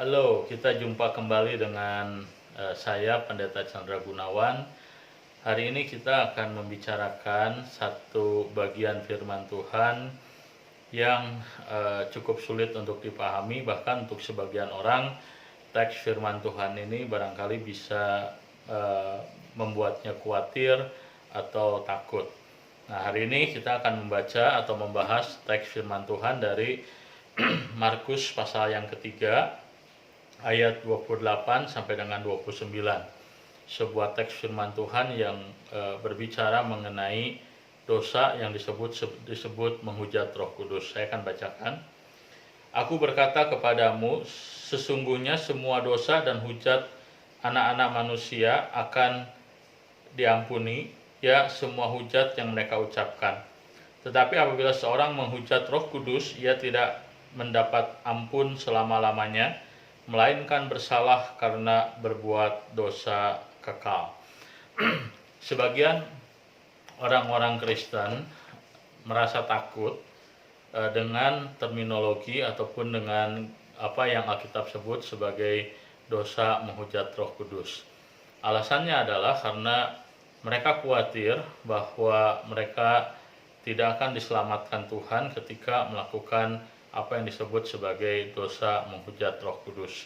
Halo, kita jumpa kembali dengan saya Pendeta Chandra Gunawan. Hari ini kita akan membicarakan satu bagian firman Tuhan yang cukup sulit untuk dipahami, bahkan untuk sebagian orang teks firman Tuhan ini barangkali bisa membuatnya khawatir atau takut. Nah, hari ini kita akan membaca atau membahas teks firman Tuhan dari Markus pasal yang ketiga, ayat 28 sampai dengan 29. Sebuah teks firman Tuhan yang berbicara mengenai dosa yang disebut menghujat Roh Kudus. Saya akan bacakan. Aku berkata kepadamu, sesungguhnya semua dosa dan hujat anak-anak manusia akan diampuni, ya semua hujat yang mereka ucapkan. Tetapi apabila seorang menghujat Roh Kudus, ia tidak mendapat ampun selama-lamanya, melainkan bersalah karena berbuat dosa kekal. Sebagian orang-orang Kristen merasa takut dengan terminologi ataupun dengan apa yang Alkitab sebut sebagai dosa menghujat Roh Kudus. Alasannya adalah karena mereka khawatir bahwa mereka tidak akan diselamatkan Tuhan ketika melakukan apa yang disebut sebagai dosa menghujat Roh Kudus.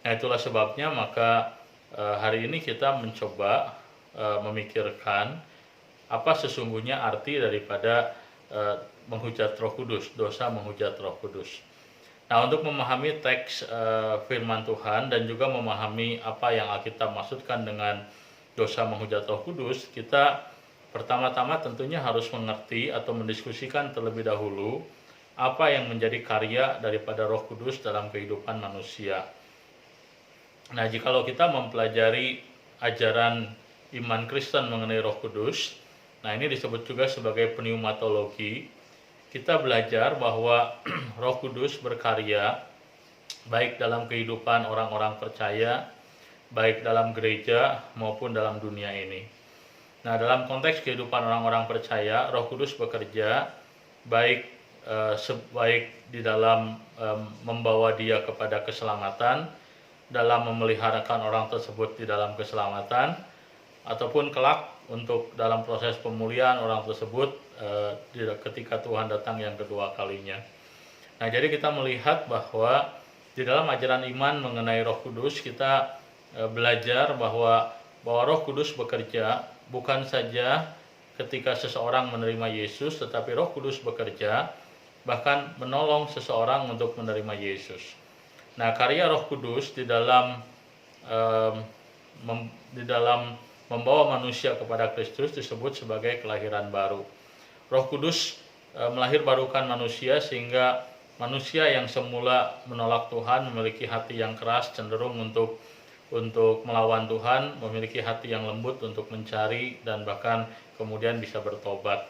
Nah, itulah sebabnya maka hari ini kita mencoba memikirkan apa sesungguhnya arti daripada menghujat Roh Kudus, dosa menghujat Roh Kudus. Nah, untuk memahami teks firman Tuhan dan juga memahami apa yang Alkitab maksudkan dengan dosa menghujat Roh Kudus, kita pertama-tama tentunya harus mengerti atau mendiskusikan terlebih dahulu apa yang menjadi karya daripada Roh Kudus dalam kehidupan manusia. Nah, jikalau kita mempelajari ajaran iman Kristen mengenai Roh Kudus, nah ini disebut juga sebagai pneumatologi. Kita belajar bahwa Roh Kudus berkarya baik dalam kehidupan orang-orang percaya, baik dalam gereja maupun dalam dunia ini. Nah, dalam konteks kehidupan orang-orang percaya, Roh Kudus bekerja baik di dalam membawa dia kepada keselamatan, dalam memeliharakan orang tersebut di dalam keselamatan, ataupun kelak untuk dalam proses pemulihan orang tersebut ketika Tuhan datang yang kedua kalinya. Nah, jadi kita melihat bahwa di dalam ajaran iman mengenai Roh Kudus kita belajar bahwa Roh Kudus bekerja bukan saja ketika seseorang menerima Yesus, tetapi Roh Kudus bekerja bahkan menolong seseorang untuk menerima Yesus. Nah, karya Roh Kudus di dalam membawa manusia kepada Kristus disebut sebagai kelahiran baru. Roh Kudus melahirbarukan manusia sehingga manusia yang semula menolak Tuhan, memiliki hati yang keras, cenderung untuk melawan Tuhan, memiliki hati yang lembut untuk mencari dan bahkan kemudian bisa bertobat.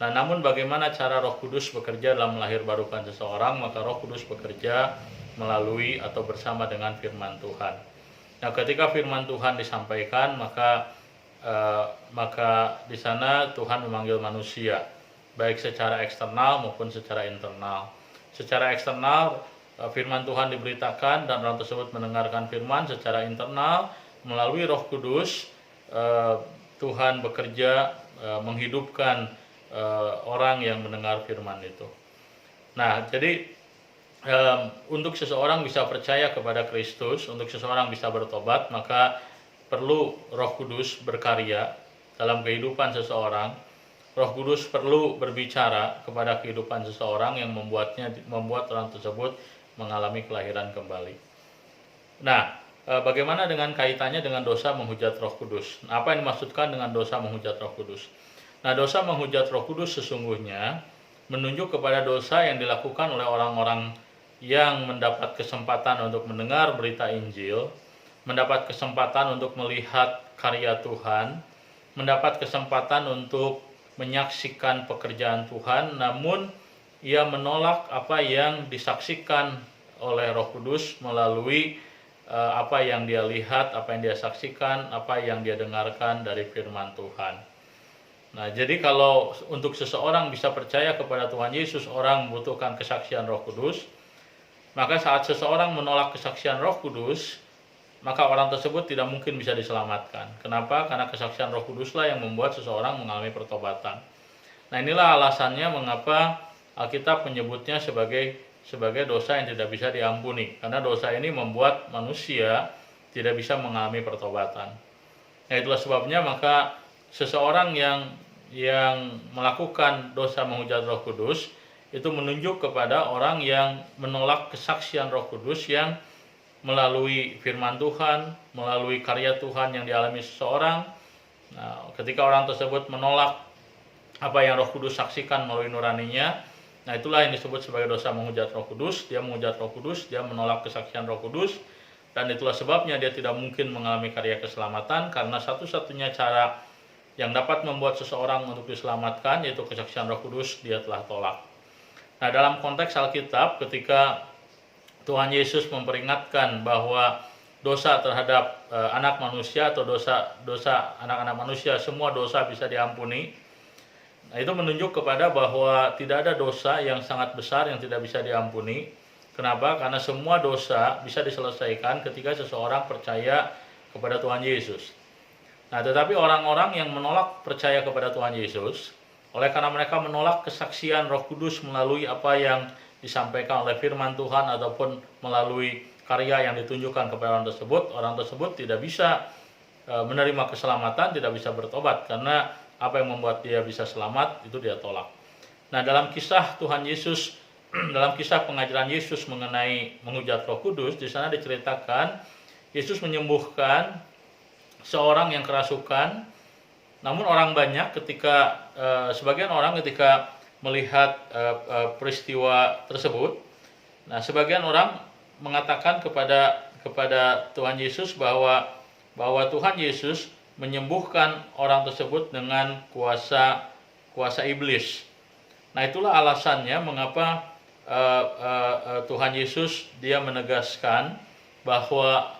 Nah, namun bagaimana cara Roh Kudus bekerja dalam melahirbarukan seseorang? Maka Roh Kudus bekerja melalui atau bersama dengan firman Tuhan. Nah, ketika firman Tuhan disampaikan, maka di sana Tuhan memanggil manusia, baik secara eksternal maupun secara internal. Secara eksternal, firman Tuhan diberitakan dan orang tersebut mendengarkan firman. Secara internal, melalui Roh Kudus, Tuhan bekerja menghidupkan orang yang mendengar firman itu. Nah, jadi untuk seseorang bisa percaya kepada Kristus, untuk seseorang bisa bertobat, maka perlu Roh Kudus berkarya dalam kehidupan seseorang. Roh Kudus perlu berbicara kepada kehidupan seseorang yang membuat orang tersebut mengalami kelahiran kembali. Nah, bagaimana dengan kaitannya dengan dosa menghujat Roh Kudus? Apa yang dimaksudkan dengan dosa menghujat Roh Kudus? Nah, dosa menghujat Roh Kudus sesungguhnya menunjuk kepada dosa yang dilakukan oleh orang-orang yang mendapat kesempatan untuk mendengar berita Injil, mendapat kesempatan untuk melihat karya Tuhan, mendapat kesempatan untuk menyaksikan pekerjaan Tuhan, namun ia menolak apa yang disaksikan oleh Roh Kudus melalui apa yang dia lihat, apa yang dia saksikan, apa yang dia dengarkan dari firman Tuhan. Nah, jadi kalau untuk seseorang bisa percaya kepada Tuhan Yesus, orang membutuhkan kesaksian Roh Kudus. Maka saat seseorang menolak kesaksian Roh Kudus, maka orang tersebut tidak mungkin bisa diselamatkan. Kenapa? Karena kesaksian Roh Kuduslah yang membuat seseorang mengalami pertobatan. Nah, inilah alasannya mengapa Alkitab menyebutnya sebagai dosa yang tidak bisa diampuni. Karena dosa ini membuat manusia tidak bisa mengalami pertobatan. Nah, itulah sebabnya maka seseorang yang melakukan dosa menghujat Roh Kudus itu menunjuk kepada orang yang menolak kesaksian Roh Kudus yang melalui firman Tuhan, melalui karya Tuhan yang dialami seseorang. Nah, ketika orang tersebut menolak apa yang Roh Kudus saksikan melalui nuraninya, nah itulah yang disebut sebagai dosa menghujat Roh Kudus. Dia menghujat Roh Kudus, dia menolak kesaksian Roh Kudus, dan itulah sebabnya dia tidak mungkin mengalami karya keselamatan, karena satu-satunya cara yang dapat membuat seseorang untuk diselamatkan yaitu kesaksian Roh Kudus dia telah tolak. Nah, dalam konteks Alkitab, ketika Tuhan Yesus memperingatkan bahwa dosa terhadap anak manusia atau dosa anak-anak manusia, semua dosa bisa diampuni. Nah, itu menunjuk kepada bahwa tidak ada dosa yang sangat besar yang tidak bisa diampuni. Kenapa? Karena semua dosa bisa diselesaikan ketika seseorang percaya kepada Tuhan Yesus. Nah, tetapi orang-orang yang menolak percaya kepada Tuhan Yesus, oleh karena mereka menolak kesaksian Roh Kudus melalui apa yang disampaikan oleh firman Tuhan ataupun melalui karya yang ditunjukkan kepada orang tersebut tidak bisa menerima keselamatan, tidak bisa bertobat, karena apa yang membuat dia bisa selamat itu dia tolak. Nah, dalam kisah Tuhan Yesus, dalam kisah pengajaran Yesus mengenai menghujat Roh Kudus, di sana diceritakan Yesus menyembuhkan seorang yang kerasukan. Namun orang banyak sebagian orang ketika melihat peristiwa tersebut, nah sebagian orang mengatakan kepada Tuhan Yesus bahwa Tuhan Yesus menyembuhkan orang tersebut dengan kuasa iblis. Nah, itulah alasannya mengapa Tuhan Yesus dia menegaskan bahwa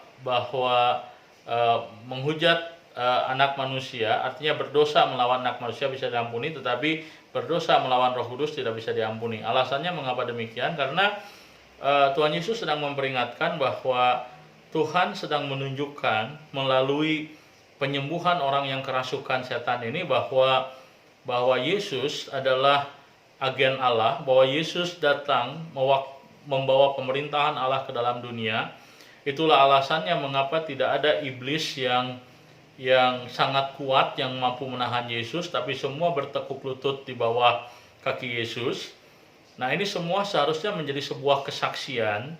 menghujat anak manusia, artinya berdosa melawan anak manusia bisa diampuni, tetapi berdosa melawan Roh Kudus tidak bisa diampuni. Alasannya mengapa demikian? Karena Tuhan Yesus sedang memperingatkan bahwa Tuhan sedang menunjukkan melalui penyembuhan orang yang kerasukan setan ini bahwa Yesus adalah agen Allah, bahwa Yesus datang membawa pemerintahan Allah ke dalam dunia. Itulah alasannya mengapa tidak ada iblis yang sangat kuat yang mampu menahan Yesus, tapi semua bertekuk lutut di bawah kaki Yesus. Nah, ini semua seharusnya menjadi sebuah kesaksian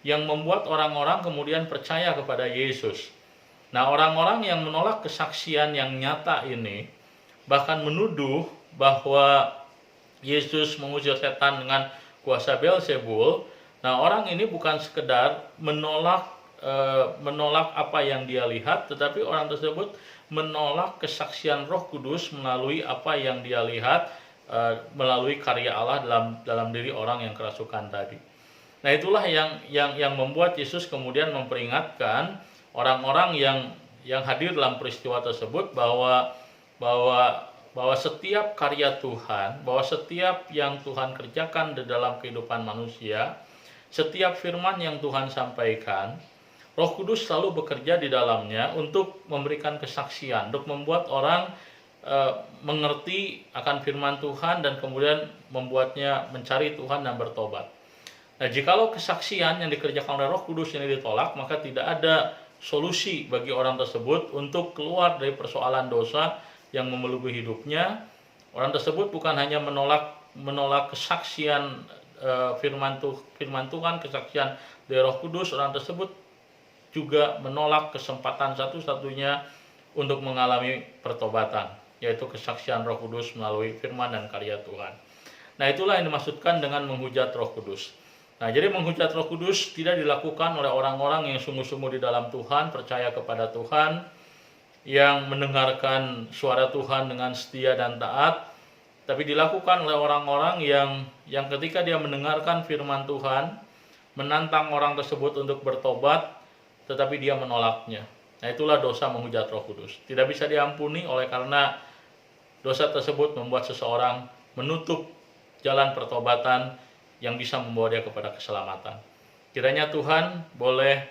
yang membuat orang-orang kemudian percaya kepada Yesus. Nah, orang-orang yang menolak kesaksian yang nyata ini bahkan menuduh bahwa Yesus mengusir setan dengan kuasa Beelzebul. Nah, orang ini bukan sekedar menolak apa yang dia lihat, tetapi orang tersebut menolak kesaksian Roh Kudus melalui apa yang dia lihat, melalui karya Allah dalam diri orang yang kerasukan tadi. Nah, itulah yang membuat Yesus kemudian memperingatkan orang-orang yang hadir dalam peristiwa tersebut bahwa setiap karya Tuhan, bahwa setiap yang Tuhan kerjakan di dalam kehidupan manusia, setiap firman yang Tuhan sampaikan, Roh Kudus selalu bekerja di dalamnya untuk memberikan kesaksian, untuk membuat orang mengerti akan firman Tuhan dan kemudian membuatnya mencari Tuhan dan bertobat. Nah, jikalau kesaksian yang dikerjakan oleh Roh Kudus ini ditolak, maka tidak ada solusi bagi orang tersebut untuk keluar dari persoalan dosa yang memelukui hidupnya. Orang tersebut bukan hanya menolak kesaksian firman Tuhan, kesaksian dari Roh Kudus, orang tersebut juga menolak kesempatan satu-satunya untuk mengalami pertobatan, yaitu kesaksian Roh Kudus melalui firman dan karya Tuhan. Nah, itulah yang dimaksudkan dengan menghujat Roh Kudus. Nah, jadi menghujat Roh Kudus tidak dilakukan oleh orang-orang yang sungguh-sungguh di dalam Tuhan, percaya kepada Tuhan, yang mendengarkan suara Tuhan dengan setia dan taat, tapi dilakukan oleh orang-orang yang ketika dia mendengarkan firman Tuhan, menantang orang tersebut untuk bertobat, tetapi dia menolaknya. Nah, itulah dosa menghujat Roh Kudus. Tidak bisa diampuni oleh karena dosa tersebut membuat seseorang menutup jalan pertobatan yang bisa membawa dia kepada keselamatan. Kiranya Tuhan boleh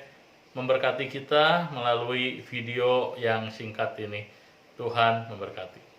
memberkati kita melalui video yang singkat ini. Tuhan memberkati.